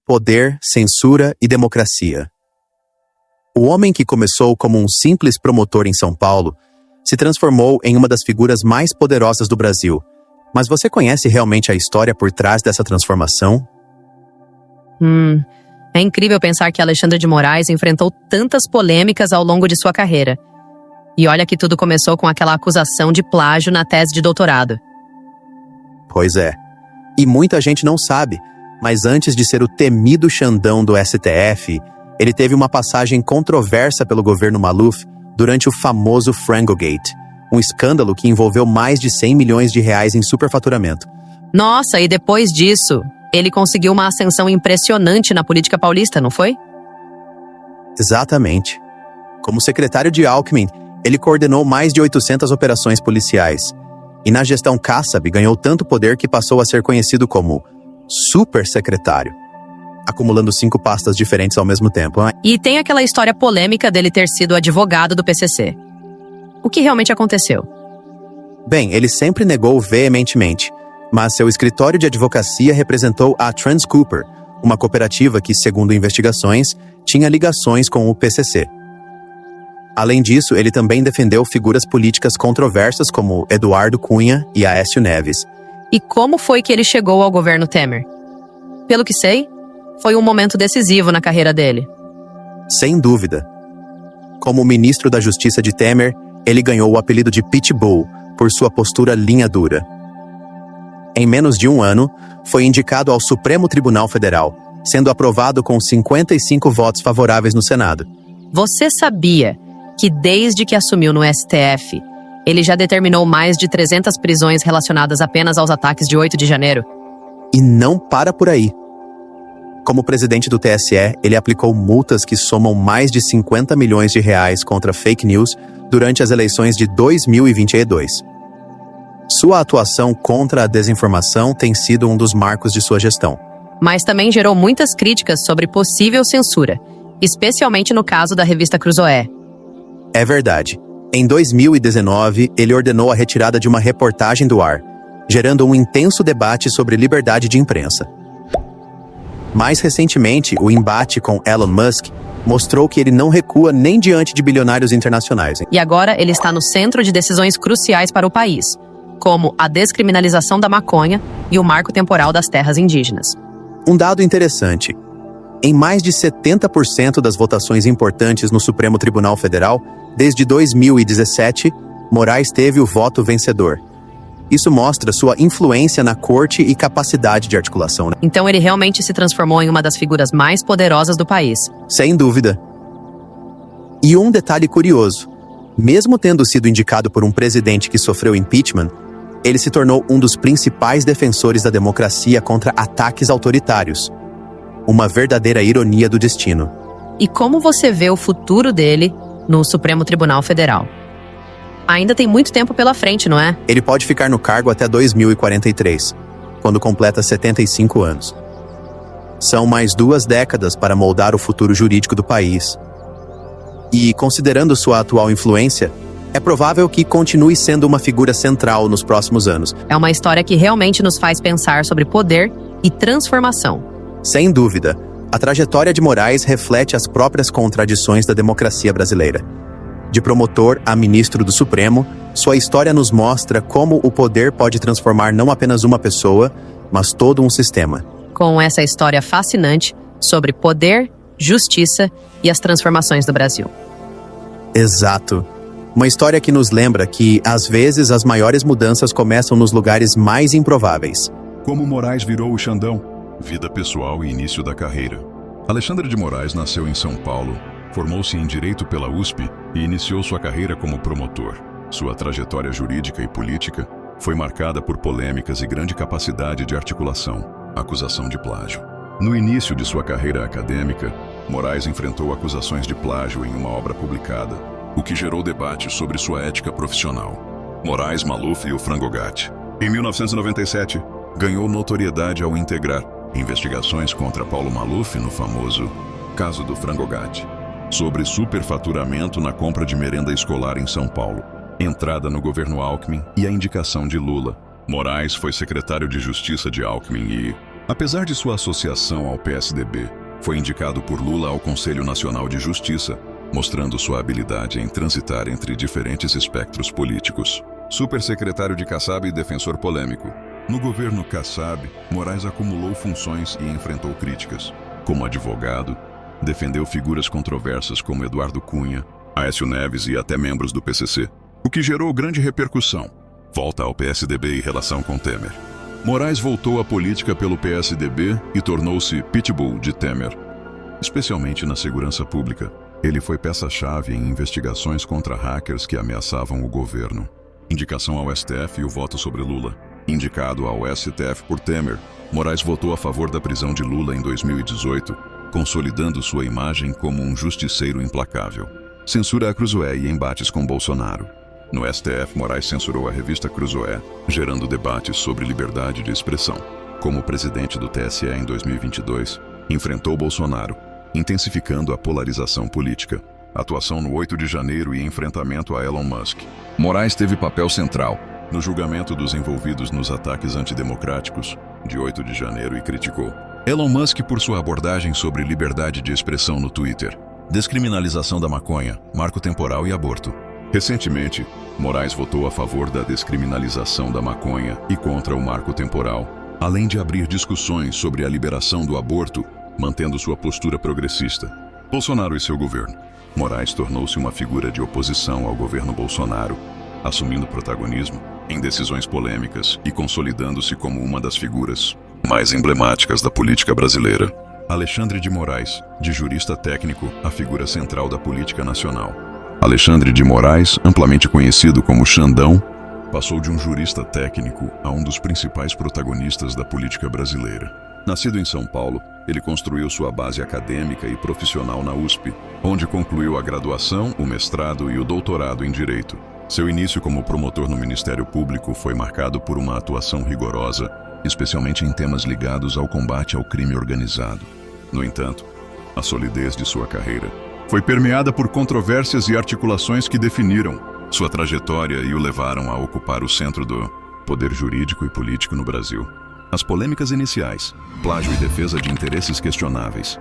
Poder, censura e democracia. O homem que começou como um simples promotor em São Paulo se transformou em uma das figuras mais poderosas do Brasil. Mas você conhece realmente a história por trás dessa transformação? É incrível pensar que Alexandre de Moraes enfrentou tantas polêmicas ao longo de sua carreira. E olha que tudo começou com aquela acusação de plágio na tese de doutorado. Pois é. E muita gente não sabe, mas antes de ser o temido Xandão do STF, ele teve uma passagem controversa pelo governo Maluf durante o famoso Frangogate, um escândalo que envolveu mais de 100 milhões de reais em superfaturamento. Nossa, e depois disso, ele conseguiu uma ascensão impressionante na política paulista, não foi? Exatamente. Como secretário de Alckmin, ele coordenou mais de 800 operações policiais. E na gestão Kassab ganhou tanto poder que passou a ser conhecido como supersecretário, acumulando 5 pastas diferentes ao mesmo tempo. E tem aquela história polêmica dele ter sido advogado do PCC. O que realmente aconteceu? Bem, ele sempre negou veementemente, mas seu escritório de advocacia representou a Trans Cooper, uma cooperativa que, segundo investigações, tinha ligações com o PCC. Além disso, ele também defendeu figuras políticas controversas como Eduardo Cunha e Aécio Neves. E como foi que ele chegou ao governo Temer? Pelo que sei, foi um momento decisivo na carreira dele. Sem dúvida. Como ministro da Justiça de Temer, ele ganhou o apelido de Pitbull por sua postura linha dura. Em menos de um ano, foi indicado ao Supremo Tribunal Federal, sendo aprovado com 55 votos favoráveis no Senado. Você sabia que desde que assumiu no STF, ele já determinou mais de 300 prisões relacionadas apenas aos ataques de 8 de janeiro? E não para por aí. Como presidente do TSE, ele aplicou multas que somam mais de 50 milhões de reais contra fake news durante as eleições de 2022. Sua atuação contra a desinformação tem sido um dos marcos de sua gestão. Mas também gerou muitas críticas sobre possível censura, especialmente no caso da revista Cruzoé. É verdade. Em 2019, ele ordenou a retirada de uma reportagem do ar, gerando um intenso debate sobre liberdade de imprensa. Mais recentemente, o embate com Elon Musk mostrou que ele não recua nem diante de bilionários internacionais. E agora ele está no centro de decisões cruciais para o país, como a descriminalização da maconha e o marco temporal das terras indígenas. Um dado interessante. Em mais de 70% das votações importantes no Supremo Tribunal Federal, desde 2017, Moraes teve o voto vencedor. Isso mostra sua influência na corte e capacidade de articulação. Então ele realmente se transformou em uma das figuras mais poderosas do país. Sem dúvida. E um detalhe curioso. Mesmo tendo sido indicado por um presidente que sofreu impeachment, ele se tornou um dos principais defensores da democracia contra ataques autoritários. Uma verdadeira ironia do destino. E como você vê o futuro dele no Supremo Tribunal Federal? Ainda tem muito tempo pela frente, não é? Ele pode ficar no cargo até 2043, quando completa 75 anos. São mais 2 décadas para moldar o futuro jurídico do país. E, considerando sua atual influência, é provável que continue sendo uma figura central nos próximos anos. É uma história que realmente nos faz pensar sobre poder e transformação. Sem dúvida, a trajetória de Moraes reflete as próprias contradições da democracia brasileira. De promotor a ministro do Supremo, sua história nos mostra como o poder pode transformar não apenas uma pessoa, mas todo um sistema. Com essa história fascinante sobre poder, justiça e as transformações do Brasil. Exato. Uma história que nos lembra que, às vezes, as maiores mudanças começam nos lugares mais improváveis. Como Moraes virou o Xandão? Vida pessoal e início da carreira. Alexandre de Moraes nasceu em São Paulo, formou-se em Direito pela USP e iniciou sua carreira como promotor. Sua trajetória jurídica e política foi marcada por polêmicas e grande capacidade de articulação, acusação de plágio. No início de sua carreira acadêmica, Moraes enfrentou acusações de plágio em uma obra publicada, o que gerou debate sobre sua ética profissional. Moraes, Maluf e o Frangogate. Em 1997, ganhou notoriedade ao integrar investigações contra Paulo Maluf no famoso caso do Frangogate, sobre superfaturamento na compra de merenda escolar em São Paulo, entrada no governo Alckmin e a indicação de Lula. Moraes foi secretário de Justiça de Alckmin e, Apesar de sua associação ao PSDB, foi indicado por Lula ao Conselho Nacional de Justiça, mostrando sua habilidade em transitar entre diferentes espectros políticos. Supersecretário de Kassab e defensor polêmico. No governo Kassab, Moraes acumulou funções e enfrentou críticas. Como advogado, defendeu figuras controversas como Eduardo Cunha, Aécio Neves e até membros do PCC, o que gerou grande repercussão. Volta ao PSDB em relação com Temer. Moraes voltou à política pelo PSDB e tornou-se pitbull de Temer. Especialmente na segurança pública, ele foi peça-chave em investigações contra hackers que ameaçavam o governo. Indicação ao STF e o voto sobre Lula. Indicado ao STF por Temer, Moraes votou a favor da prisão de Lula em 2018, consolidando sua imagem como um justiceiro implacável. Censura a Cruzoé e embates com Bolsonaro. No STF, Moraes censurou a revista Cruzoé, gerando debates sobre liberdade de expressão. Como presidente do TSE em 2022, enfrentou Bolsonaro, intensificando a polarização política. Atuação no 8 de janeiro e enfrentamento a Elon Musk. Moraes teve papel central no julgamento dos envolvidos nos ataques antidemocráticos de 8 de janeiro e criticou Elon Musk por sua abordagem sobre liberdade de expressão no Twitter, descriminalização da maconha, marco temporal e aborto. Recentemente, Moraes votou a favor da descriminalização da maconha e contra o marco temporal, além de abrir discussões sobre a liberação do aborto, mantendo sua postura progressista. Bolsonaro e seu governo. Moraes tornou-se uma figura de oposição ao governo Bolsonaro, assumindo protagonismo em decisões polêmicas e consolidando-se como uma das figuras mais emblemáticas da política brasileira. Alexandre de Moraes, de jurista técnico, a figura central da política nacional. Alexandre de Moraes, amplamente conhecido como Xandão, passou de um jurista técnico a um dos principais protagonistas da política brasileira. Nascido em São Paulo, ele construiu sua base acadêmica e profissional na USP, onde concluiu a graduação, o mestrado e o doutorado em Direito. Seu início como promotor no Ministério Público foi marcado por uma atuação rigorosa, especialmente em temas ligados ao combate ao crime organizado. No entanto, a solidez de sua carreira foi permeada por controvérsias e articulações que definiram sua trajetória e o levaram a ocupar o centro do poder jurídico e político no Brasil. As polêmicas iniciais, plágio e defesa de interesses questionáveis.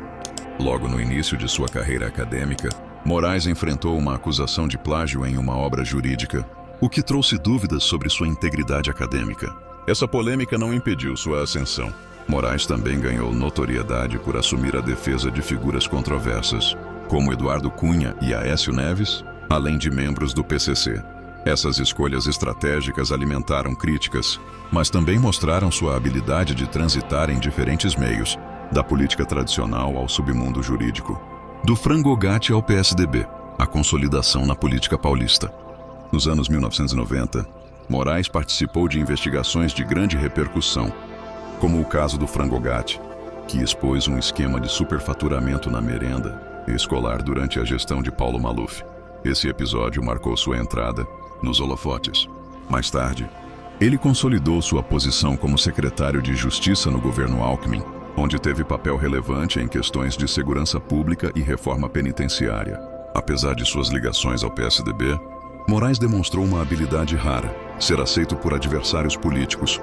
Logo no início de sua carreira acadêmica, Moraes enfrentou uma acusação de plágio em uma obra jurídica, o que trouxe dúvidas sobre sua integridade acadêmica. Essa polêmica não impediu sua ascensão. Moraes também ganhou notoriedade por assumir a defesa de figuras controversas, como Eduardo Cunha e Aécio Neves, além de membros do PCC. Essas escolhas estratégicas alimentaram críticas, mas também mostraram sua habilidade de transitar em diferentes meios, da política tradicional ao submundo jurídico. Do frangogate ao PSDB, a consolidação na política paulista. Nos anos 1990, Moraes participou de investigações de grande repercussão, como o caso do frangogate, que expôs um esquema de superfaturamento na merenda escolar durante a gestão de Paulo Maluf. Esse episódio marcou sua entrada nos holofotes. Mais tarde, ele consolidou sua posição como secretário de Justiça no governo Alckmin, onde teve papel relevante em questões de segurança pública e reforma penitenciária. Apesar de suas ligações ao PSDB, Moraes demonstrou uma habilidade rara, ser aceito por adversários políticos,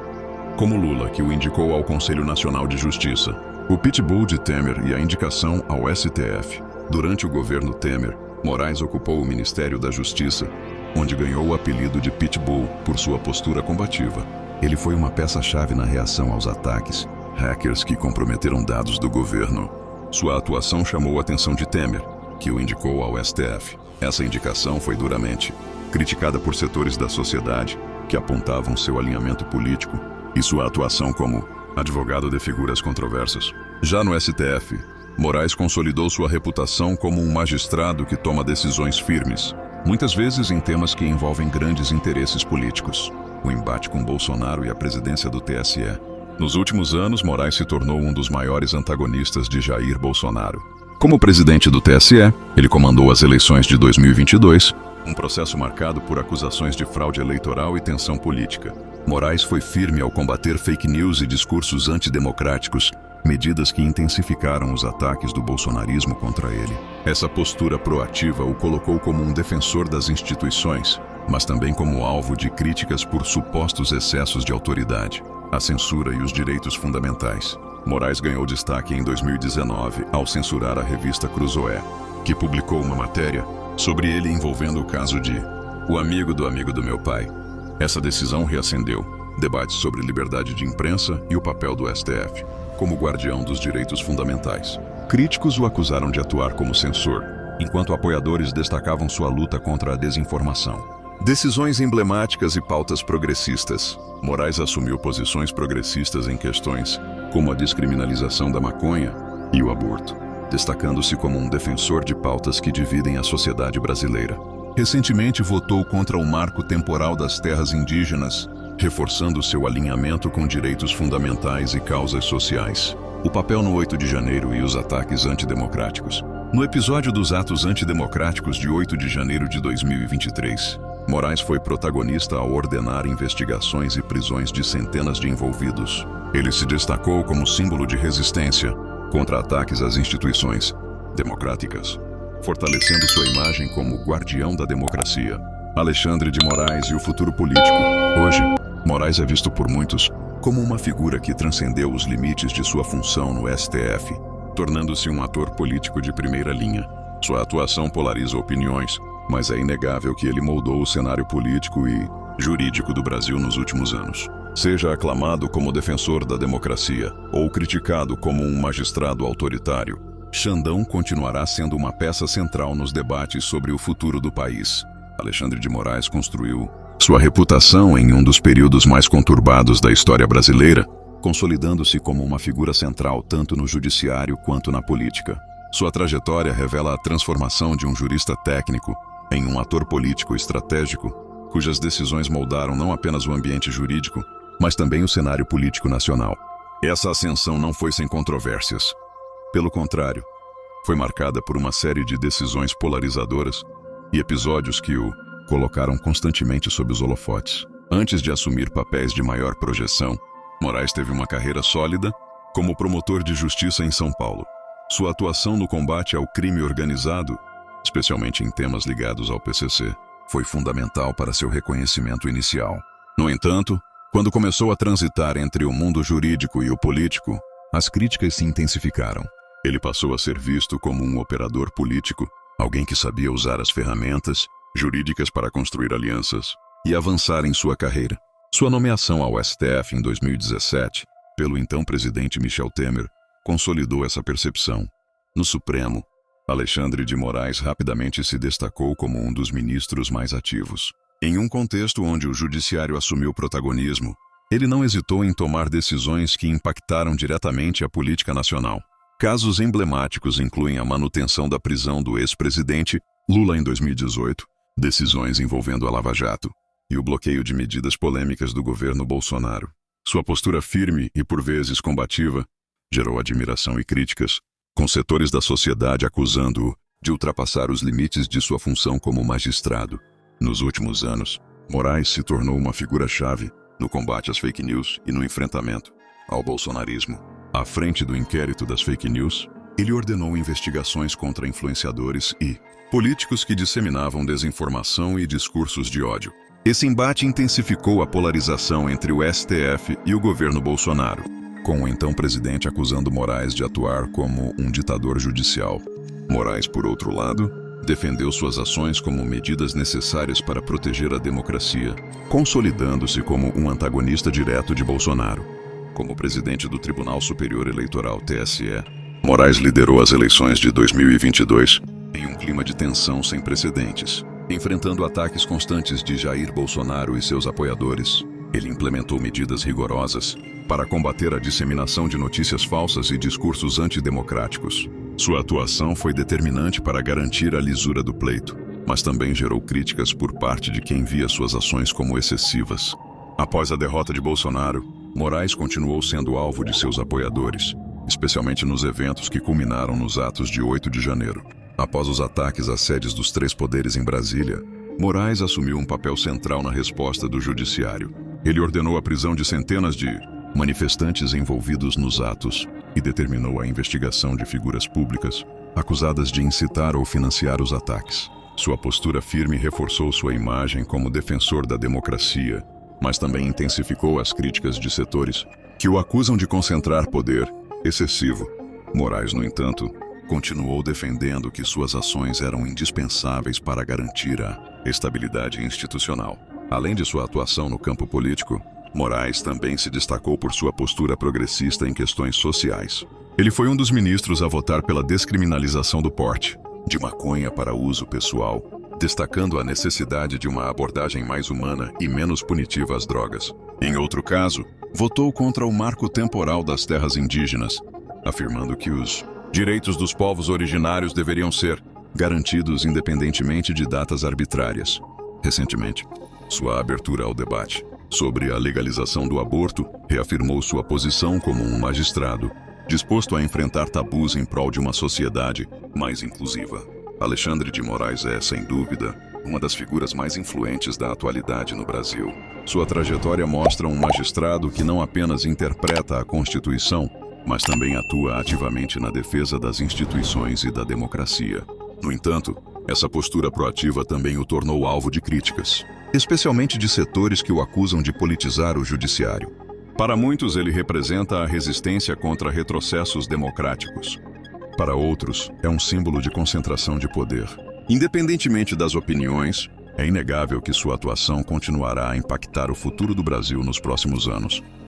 como Lula, que o indicou ao Conselho Nacional de Justiça, o pitbull de Temer e a indicação ao STF. Durante o governo Temer, Moraes ocupou o Ministério da Justiça, onde ganhou o apelido de Pitbull por sua postura combativa. Ele foi uma peça-chave na reação aos ataques, hackers que comprometeram dados do governo. Sua atuação chamou a atenção de Temer, que o indicou ao STF. Essa indicação foi duramente criticada por setores da sociedade que apontavam seu alinhamento político e sua atuação como advogado de figuras controversas. Já no STF, Moraes consolidou sua reputação como um magistrado que toma decisões firmes, muitas vezes em temas que envolvem grandes interesses políticos. O embate com Bolsonaro e a presidência do TSE. Nos últimos anos, Moraes se tornou um dos maiores antagonistas de Jair Bolsonaro. Como presidente do TSE, ele comandou as eleições de 2022, um processo marcado por acusações de fraude eleitoral e tensão política. Moraes foi firme ao combater fake news e discursos antidemocráticos, medidas que intensificaram os ataques do bolsonarismo contra ele. Essa postura proativa o colocou como um defensor das instituições, mas também como alvo de críticas por supostos excessos de autoridade, a censura e os direitos fundamentais. Moraes ganhou destaque em 2019 ao censurar a revista Cruzoé, que publicou uma matéria sobre ele envolvendo o caso de "O amigo do meu pai". Essa decisão reacendeu debates sobre liberdade de imprensa e o papel do STF como guardião dos direitos fundamentais. Críticos o acusaram de atuar como censor, enquanto apoiadores destacavam sua luta contra a desinformação. Decisões emblemáticas e pautas progressistas. Moraes assumiu posições progressistas em questões como a descriminalização da maconha e o aborto, destacando-se como um defensor de pautas que dividem a sociedade brasileira. Recentemente votou contra o marco temporal das terras indígenas, reforçando seu alinhamento com direitos fundamentais e causas sociais. O papel no 8 de janeiro e os ataques antidemocráticos. No episódio dos atos antidemocráticos de 8 de janeiro de 2023, Moraes foi protagonista ao ordenar investigações e prisões de centenas de envolvidos. Ele se destacou como símbolo de resistência contra ataques às instituições democráticas, fortalecendo sua imagem como guardião da democracia. Alexandre de Moraes e o futuro político. Hoje, Moraes é visto por muitos como uma figura que transcendeu os limites de sua função no STF, tornando-se um ator político de primeira linha. Sua atuação polariza opiniões, mas é inegável que ele moldou o cenário político e jurídico do Brasil nos últimos anos. Seja aclamado como defensor da democracia ou criticado como um magistrado autoritário, Xandão continuará sendo uma peça central nos debates sobre o futuro do país. Alexandre de Moraes construiu sua reputação em um dos períodos mais conturbados da história brasileira, consolidando-se como uma figura central tanto no judiciário quanto na política. Sua trajetória revela a transformação de um jurista técnico em um ator político estratégico, cujas decisões moldaram não apenas o ambiente jurídico, mas também o cenário político nacional. Essa ascensão não foi sem controvérsias. Pelo contrário, foi marcada por uma série de decisões polarizadoras e episódios que o colocaram constantemente sob os holofotes. Antes de assumir papéis de maior projeção, Moraes teve uma carreira sólida como promotor de justiça em São Paulo. Sua atuação no combate ao crime organizado, especialmente em temas ligados ao PCC, foi fundamental para seu reconhecimento inicial. No entanto, quando começou a transitar entre o mundo jurídico e o político, as críticas se intensificaram. Ele passou a ser visto como um operador político, alguém que sabia usar as ferramentas jurídicas para construir alianças e avançar em sua carreira. Sua nomeação ao STF em 2017, pelo então presidente Michel Temer, consolidou essa percepção. No Supremo, Alexandre de Moraes rapidamente se destacou como um dos ministros mais ativos. Em um contexto onde o judiciário assumiu protagonismo, ele não hesitou em tomar decisões que impactaram diretamente a política nacional. Casos emblemáticos incluem a manutenção da prisão do ex-presidente Lula em 2018, decisões envolvendo a Lava Jato e o bloqueio de medidas polêmicas do governo Bolsonaro. Sua postura firme e, por vezes, combativa gerou admiração e críticas, com setores da sociedade acusando-o de ultrapassar os limites de sua função como magistrado. Nos últimos anos, Moraes se tornou uma figura-chave no combate às fake news e no enfrentamento ao bolsonarismo. À frente do inquérito das fake news, ele ordenou investigações contra influenciadores e políticos que disseminavam desinformação e discursos de ódio. Esse embate intensificou a polarização entre o STF e o governo Bolsonaro, com o então presidente acusando Moraes de atuar como um ditador judicial. Moraes, por outro lado, defendeu suas ações como medidas necessárias para proteger a democracia, consolidando-se como um antagonista direto de Bolsonaro. Como presidente do Tribunal Superior Eleitoral (TSE), Moraes liderou as eleições de 2022 em um clima de tensão sem precedentes. Enfrentando ataques constantes de Jair Bolsonaro e seus apoiadores, ele implementou medidas rigorosas para combater a disseminação de notícias falsas e discursos antidemocráticos. Sua atuação foi determinante para garantir a lisura do pleito, mas também gerou críticas por parte de quem via suas ações como excessivas. Após a derrota de Bolsonaro, Moraes continuou sendo alvo de seus apoiadores, especialmente nos eventos que culminaram nos atos de 8 de janeiro. Após os ataques às sedes dos três poderes em Brasília, Moraes assumiu um papel central na resposta do judiciário. Ele ordenou a prisão de centenas de manifestantes envolvidos nos atos e determinou a investigação de figuras públicas acusadas de incitar ou financiar os ataques. Sua postura firme reforçou sua imagem como defensor da democracia, mas também intensificou as críticas de setores que o acusam de concentrar poder excessivo. Moraes, no entanto, continuou defendendo que suas ações eram indispensáveis para garantir a estabilidade institucional. Além de sua atuação no campo político, Moraes também se destacou por sua postura progressista em questões sociais. Ele foi um dos ministros a votar pela descriminalização do porte de maconha para uso pessoal, destacando a necessidade de uma abordagem mais humana e menos punitiva às drogas. Em outro caso, votou contra o marco temporal das terras indígenas, afirmando que os direitos dos povos originários deveriam ser garantidos independentemente de datas arbitrárias. Recentemente, sua abertura ao debate sobre a legalização do aborto reafirmou sua posição como um magistrado disposto a enfrentar tabus em prol de uma sociedade mais inclusiva. Alexandre de Moraes é, sem dúvida, uma das figuras mais influentes da atualidade no Brasil. Sua trajetória mostra um magistrado que não apenas interpreta a Constituição, mas também atua ativamente na defesa das instituições e da democracia. No entanto, essa postura proativa também o tornou alvo de críticas, especialmente de setores que o acusam de politizar o judiciário. Para muitos, ele representa a resistência contra retrocessos democráticos. Para outros, é um símbolo de concentração de poder. Independentemente das opiniões, é inegável que sua atuação continuará a impactar o futuro do Brasil nos próximos anos.